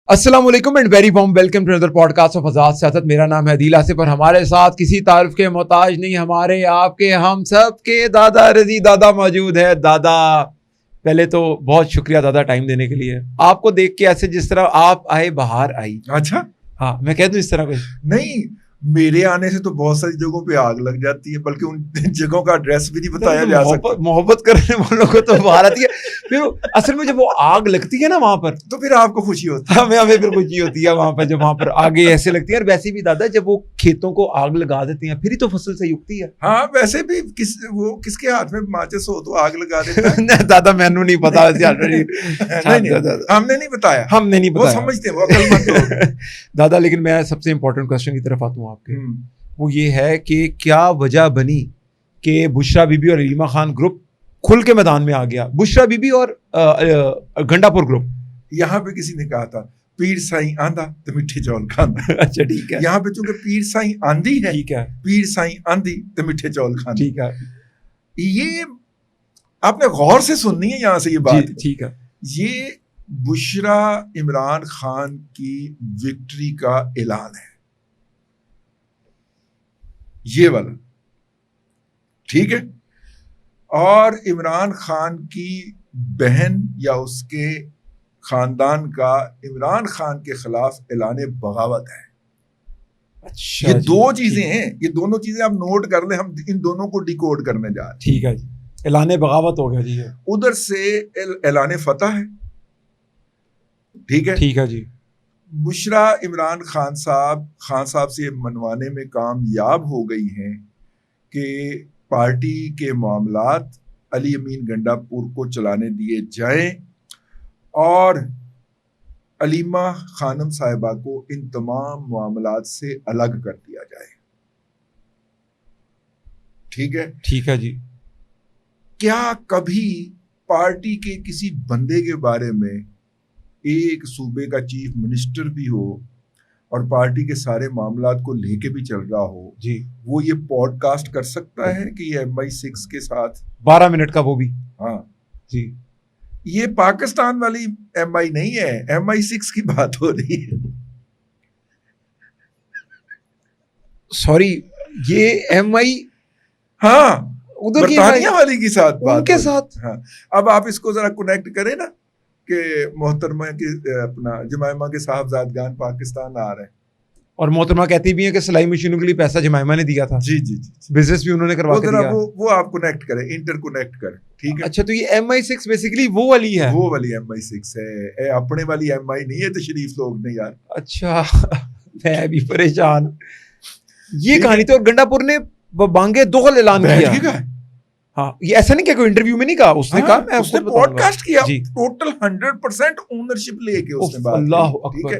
السلام علیکم and very warm welcome to another podcast of Azad Siyasat. میرا نام ہے عدیل آصف اور ہمارے ساتھ کسی تعارف کے محتاج نہیں, ہمارے آپ کے ہم سب کے دادا رضی دادا موجود ہے. دادا پہلے تو بہت شکریہ دادا ٹائم دینے کے لیے. آپ کو دیکھ کے ایسے جس طرح آپ آئے بہار آئی. اچھا ہاں میں کہہ دوں اس طرح کچھ نہیں, میرے آنے سے تو بہت ساری جگہوں پہ آگ لگ جاتی ہے, بلکہ ان جگہوں کا ایڈریس بھی نہیں بتایا جا سکتا. محبت کرنے والوں کو تو بہار آتی ہے. پھر اصل میں جب وہ آگ لگتی ہے نا وہاں پر تو پھر آپ کو خوشی ہوتی ہے, ہمیں پھر خوشی ہوتی ہے وہاں پہ جب وہاں پر آگے ایسے لگتی ہے. اور ویسے بھی دادا جب وہ کھیتوں کو آگ لگا دیتی ہیں پھر ہی تو فصل صحیح اگتی ہے. ہاں ویسے بھی کس کے ہاتھ میں ماچس ہو تو آگ لگا دیتا ہے. دادا مینوں نہیں پتا. ہم نے نہیں بتایا, ہم نے نہیں وہ بتایا, سمجھتے ہیں, وہ عقل مند لوگ. دادا لیکن میں سب سے امپورٹنٹ کوشچن کی طرف آتا ہوں آپ کے. وہ یہ ہے کہ کیا وجہ بنی کہ بشرا بی بی اور علیمہ خان گروپ کھل کے میدان میں آ گیا؟ بشرا بی بی اور گنڈا پور گروپ. یہاں پہ کسی نے کہا تھا پیر سائیں آندھا تو میٹھے چول کھانا. اچھا ٹھیک ہے. یہاں پہ چونکہ پیر سائیں آندھی ہے, ٹھیک ہے, پیر سائیں آندھی تو میٹھے چول کھانا. ٹھیک ہے, یہ آپ نے غور سے سننی ہے یہاں سے یہ بات. ٹھیک ہے. یہ بشرا عمران خان کی وکٹری کا اعلان ہے, یہ والا, ٹھیک ہے. اور عمران خان کی بہن یا اس کے خاندان کا عمران خان کے خلاف اعلان بغاوت ہے. اچھا یہ دو چیزیں ہیں, یہ دونوں چیزیں آپ نوٹ کر لیں, ہم ان دونوں کو ڈیکوڈ کرنے جا رہے ہیں. ٹھیک ہے جی, اعلان بغاوت ہو گیا جی. ادھر سے اعلان فتح ہے, ٹھیک ہے. ٹھیک ہے جی. بشرا عمران خان صاحب سے منوانے میں کامیاب ہو گئی ہیں کہ پارٹی کے معاملات علی امین گنڈا پور کو چلانے دیے جائیں اور علیمہ خانم صاحبہ کو ان تمام معاملات سے الگ کر دیا جائے. ٹھیک ہے. ٹھیک ہے جی. کیا کبھی پارٹی کے کسی بندے کے بارے میں ایک صوبے کا چیف منسٹر بھی ہو اور پارٹی کے سارے معاملات کو لے کے بھی چل رہا ہو جی, وہ یہ پوڈ کاسٹ کر سکتا ہے کہ یہ MI6 کے ساتھ 12 منٹ کا وہ بھی؟ ہاں جی. یہ پاکستان والی MI نہیں ہے, MI6 کی بات ہو رہی ہے. سوری, یہ MI ہاں ادھر کی برطانیہ والی کی ساتھ بات ان کے ساتھ. ہاں اب آپ اس کو ذرا کنیکٹ کریں نا کہ محترمہ کے اپنا جمائمہ کے صاحبزادگان پاکستان آ رہے ہیں اور محترمہ کہتی بھی ہیں کہ سلائی مشینوں کے لیے پیسہ جمائمہ نے دیا تھا. جی جی جی, بزنس بھی انہوں نے کروا کے دیا. وہ آپ کنیکٹ کریں, انٹر کنیکٹ کریں. ٹھیک ہے. اچھا تو یہ MI6 بیسیکلی وہ والی ہے؟ وہ والی MI6 ہے, اپنے والی MI نہیں ہے. تشریف لوگ نے یار. اچھا میں بھی پریشان. یہ کہانی تو گنڈا پور نے بانگے دغل اعلان کیا. ہاں یہ ایسا نہیں کہ کوئی انٹرویو میں نہیں کہا, اس نے کہا میں اس نے پوڈ کاسٹ کیا, ٹوٹل 100% اونرشپ لے کے اس نے بات. اللہ اکبر.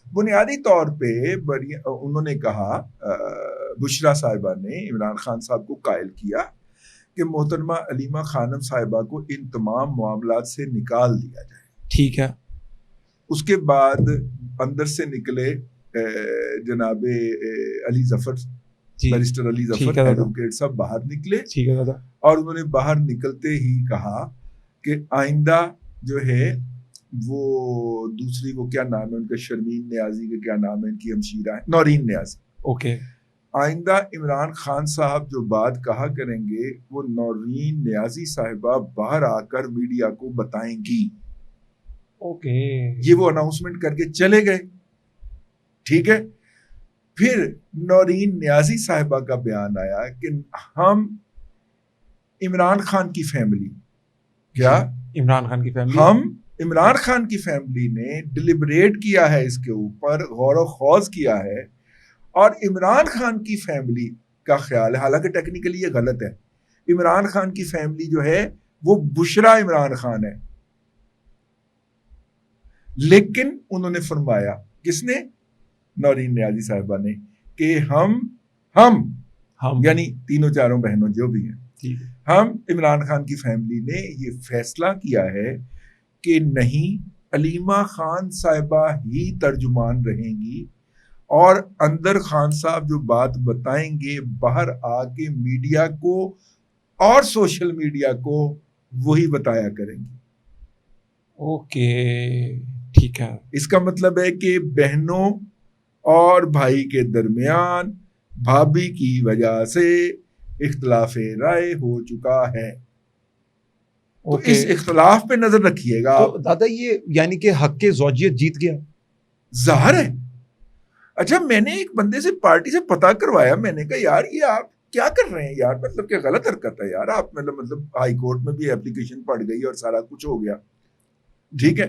بنیادی طور پہ انہوں نے کہا, بشرا صاحبہ نے عمران خان صاحب کو قائل کیا کہ محترمہ علیمہ خانم صاحبہ کو ان تمام معاملات سے نکال دیا جائے. ٹھیک ہے. اس کے بعد اندر سے نکلے جناب علی ظفر, بیرسٹر علی ظفر ایڈوکیٹ صاحب باہر نکلے. ٹھیک ہے دادا. اور انہوں نے باہر نکلتے ہی کہا کہ آئندہ جو ہے وہ دوسری, وہ کیا نام ہے ان کا, شرمین نیازی کا کیا نام ہے ان کی ہمشیرہ ہے, نورین نیازی. اوکے. آئندہ عمران خان صاحب جو بات کہا کریں گے وہ نورین نیازی صاحبہ باہر آ کر میڈیا کو بتائیں گی. اوکے. یہ وہ اناؤنسمنٹ کر کے چلے گئے. ٹھیک ہے. پھر نورین نیازی صاحبہ کا بیان آیا کہ ہم عمران خان کی فیملی, کیا عمران خان کی فیملی, ہم عمران خان کی فیملی نے ڈیلیبریٹ کیا ہے, اس کے اوپر غور و خوض کیا ہے, اور عمران خان کی فیملی کا خیال ہے, حالانکہ ٹیکنیکلی یہ غلط ہے, عمران خان کی فیملی جو ہے وہ بشرا عمران خان ہے, لیکن انہوں نے فرمایا, کس نے, نورین نیازی صاحبہ نے, کہ ہم یعنی تینوں چاروں بہنوں جو بھی ہیں, ہم عمران خان کی فیملی نے یہ فیصلہ کیا ہے کہ نہیں, علیمہ خان صاحبہ ہی ترجمان رہیں گی اور اندر خان صاحب جو بات بتائیں گے باہر آ کے میڈیا کو اور سوشل میڈیا کو وہی بتایا کریں گے. اوکے. ٹھیک ہے. اس کا مطلب ہے کہ بہنوں اور بھائی کے درمیان بھابھی کی وجہ سے اختلاف رائے ہو چکا ہے. تو اس اختلاف پہ نظر رکھیے گا. تو دادا یہ یعنی کہ حق کے زوجیت جیت گیا ظاہر ہے. اچھا میں نے ایک بندے سے پارٹی سے پتہ کروایا, میں نے کہا یار یہ آپ کیا کر رہے ہیں یار, مطلب کہ غلط حرکت ہے یار آپ, مطلب ہائی کورٹ میں بھی اپلیکیشن پڑ گئی اور سارا کچھ ہو گیا, ٹھیک ہے.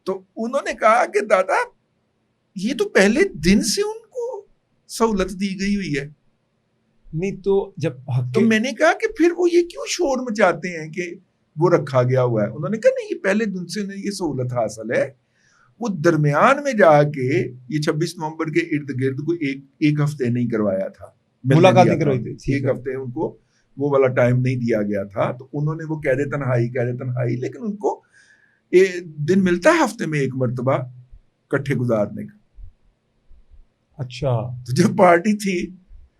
تو انہوں نے کہا کہ دادا یہ تو پہلے دن سے ان کو سہولت دی گئی ہوئی ہے. نہیں تو جب تو میں نے کہا کہ پھر وہ یہ کیوں شور مچاتے ہیں کہ وہ رکھا گیا ہوا ہے. انہوں نے کہا نہیں یہ پہلے دن سے انہیں یہ سہولت حاصل ہے. وہ درمیان میں جا کے یہ 26 نومبر کے ارد گرد کو ایک ہفتے نہیں کروایا تھا, ملاقات نہیں کروائی تھی, ایک ہفتے ان کو وہ والا ٹائم نہیں دیا گیا تھا. تو انہوں نے وہ قید تنہائی, لیکن ان کو دن ملتا ہے ہفتے میں ایک مرتبہ کٹھے گزارنے کا. اچھا تو جو پارٹی تھی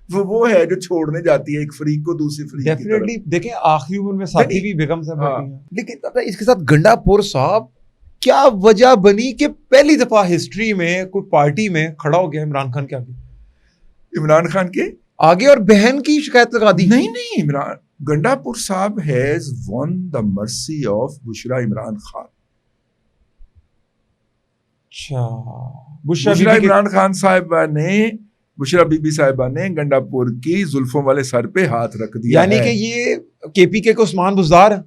وہ ہے جو چھوڑنے جاتی ہے ایک فریق کو دوسری فریق کی طرف. دیکھیں آخری عمر میں ساتھی بھی بیگم صاحب بیٹھی ہیں. لیکن دادا اس کے ساتھ گنڈا پور صاحب کیا وجہ بنی کہ پہلی دفعہ ہسٹری میں کوئی پارٹی میں کھڑا ہو گیا عمران خان کے آگے, عمران خان کے آگے, اور بہن کی شکایت لگا دی؟ نہیں عمران گنڈا پور صاحب has one the mercy of بشرا عمران خان. اچھا بشرا عمران خان صاحبہ نے, بشرا بی بی صاحبہ نے گنڈا پور کی زلفوں والے سر پہ ہاتھ رکھ دیا. یعنی کہ یہ کے پی کے کو عثمان بزدار ہے؟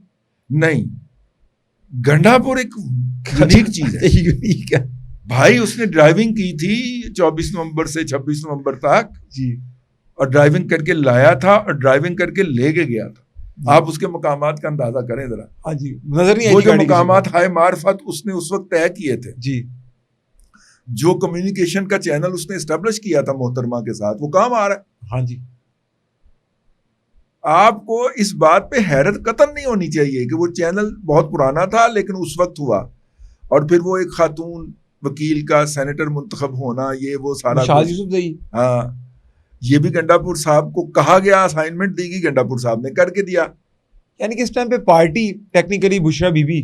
نہیں, گنڈا پور ایک یونیک چیز ہے. یونیک ہے بھائی. اس نے ڈرائیونگ کی تھی 24 نومبر سے 26 نومبر تک جی, اور ڈرائیونگ کر کے لایا تھا اور ڈرائیونگ کر کے لے کے گیا تھا. آپ اس کے مقامات کا اندازہ کریں ذرا. ہاں جی, نظر نہیں وہ جو مقامات ہائے معرفت اس نے اس وقت طے کیے تھے جی, جو کمیونیکیشن کا چینل اس نے اسٹیبلش کیا تھا محترمہ کے ساتھ, وہ کام آ رہا ہے. ہاں جی. آپ کو اس بات پہ حیرت قطعاً نہیں ہونی چاہیے کہ وہ چینل بہت پرانا تھا لیکن اس وقت ہوا, اور پھر وہ ایک خاتون وکیل کا سینیٹر منتخب ہونا, یہ وہ سارا. ہاں, یہ بھی گنڈا پور صاحب کو کہا گیا, اسائنمنٹ دی گئی, گنڈا پور صاحب نے کر کے دیا. یعنی کہ اس ٹائم پہ party technically Bushra be be,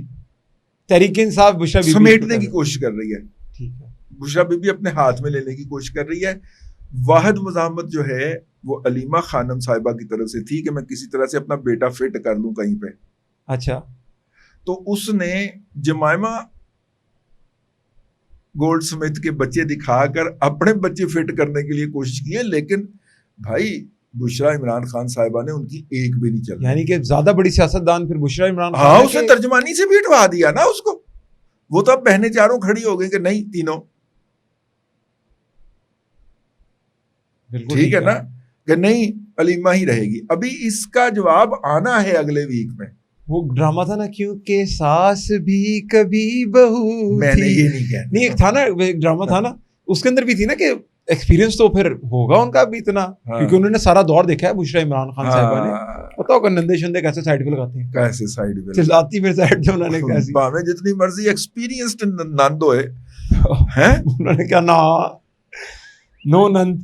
Tehreek Insaf Bushra be be سمیٹنے کی کوشش کر رہی ہے. ٹھیک ہے, بشرا بی بی اپنے ہاتھ میں لینے کی کوشش کر رہی ہے. واحد مزاحمت جو ہے وہ علیمہ خانم صاحبہ کی طرف سے تھی کہ میں کسی طرح سے اپنا بیٹا فٹ کر لوں کہیں پہ. اچھا, تو اس نے جمائمہ گولڈ سمتھ کے بچے دکھا کر اپنے بچے فٹ کرنے کے لیے کوشش کی ہے, لیکن بھائی بشرا عمران خان صاحبہ نے ان کی ایک بھی نہیں چلی. یعنی کہ زیادہ بڑی سیاست دان پھر بشرا عمران خان. ہاں, اس نے ترجمانی سے بھی ہٹوا دیا نا اس کو. وہ تو اب بہنیں چاروں کھڑی ہو گئی کہ نہیں تینوں, ٹھیک ہے نا, کہ نہیں علیمہ ہی رہے گی. ابھی اس کا جواب آنا ہے اگلے ویک میں. وہ ڈرامہ تھا نا, کیونکہ ساس بھی کبھی بہو, میں نے یہ نہیں کہا, نہیں ایک تھا نا, ایک ڈرامہ تھا نا, اس کے اندر بھی تھی نا کہ ایکسپیرینس تو پھر ہوگا ان کا بھی اتنا, کیونکہ انہوں نے سارا دور دیکھا ہے بشرا عمران خان صاحبہ نے. پتا ہوگا نندے شندے کیسے سائڈ پہ لگاتے ہیں, کیسے سائڈ پہ چلاتی پھر سائڈ پہ انہوں نے کیسی باویں جتنی مرضی ایکسپیرینسڈ نند ہوئے ہیں, انہوں نے کہا نا نو نند.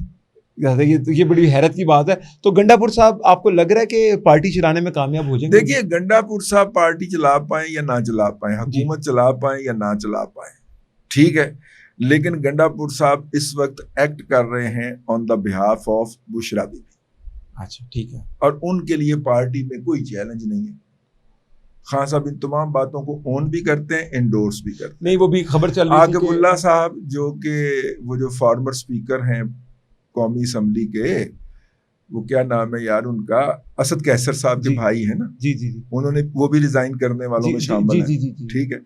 یہ بڑی حیرت کی بات ہے. تو گنڈا پور صاحب آپ کو لگ رہا ہے کہ پارٹی چلانے میں کامیاب ہو جائیں گے؟ دیکھیے گنڈا پور صاحب پارٹی چلا پائیں یا نہ چلا پائیں, حکومت چلا پائیں یا نہ چلا پائیں, ٹھیک ہے, لیکن گنڈا پور صاحب اس وقت ایکٹ کر رہے ہیں آن دا behalf of Bushra be be. اچھا ٹھیک ہے, اور ان کے لیے پارٹی میں کوئی چیلنج نہیں ہے. خان صاحب ان تمام باتوں کو اون بھی کرتے ہیں, انڈورس بھی کرتے ہیں. نہیں وہ بھی خبر چل رہی عاقب اللہ صاحب جو کہ وہ جو فارمر اسپیکر ہیں قومی اسمبلی کے, وہ کیا نام ہے یار ان کا, اسد کیسر صاحب کے بھائی ہیں نا, جی جی جی, انہوں نے وہ بھی ریزائن کرنے والوں میں شامل ہیں, ٹھیک ہے.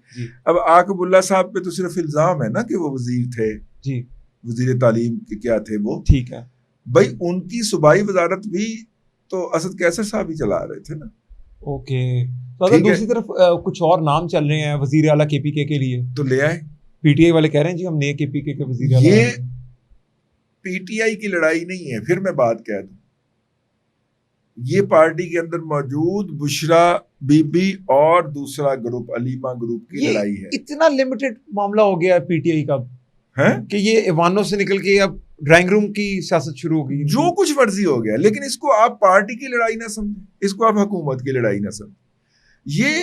اب عاقب اللہ صاحب پہ تو صرف الزام ہے نا کہ وہ وزیر تھے, جی وزیر تعلیم کے کیا تھے وہ, ٹھیک ہے بھائی ان کی صوبائی وزارت بھی تو اسد کیسر صاحب ہی چلا رہے تھے نا. اوکے, تو اگر دوسری طرف کچھ اور نام چل رہے ہیں وزیر اعلیٰ کے پی کے لیے, تو لے آئے. پی ٹی آئی والے کہہ رہے ہیں جی ہم نئے کے پی کے وزیر اعلیٰ. یہ پی ٹی آئی کی لڑائی نہیں ہے, پھر میں بات کہہ دوں, یہ پارٹی کے اندر موجود بشرا بی بی اور دوسرا گروپ علیمہ گروپ کی لڑائی ہے. اتنا لمیٹڈ معاملہ ہو گیا پی ٹی آئی کا کہ یہ ایوانوں سے نکل کے اب ڈرائنگ روم کی سیاست شروع ہو گئی, جو کچھ مرضی ہو گیا. لیکن اس کو آپ پارٹی کی لڑائی نہ سمجھیں, اس کو آپ حکومت کی لڑائی نہ سمجھیں. یہ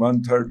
1/3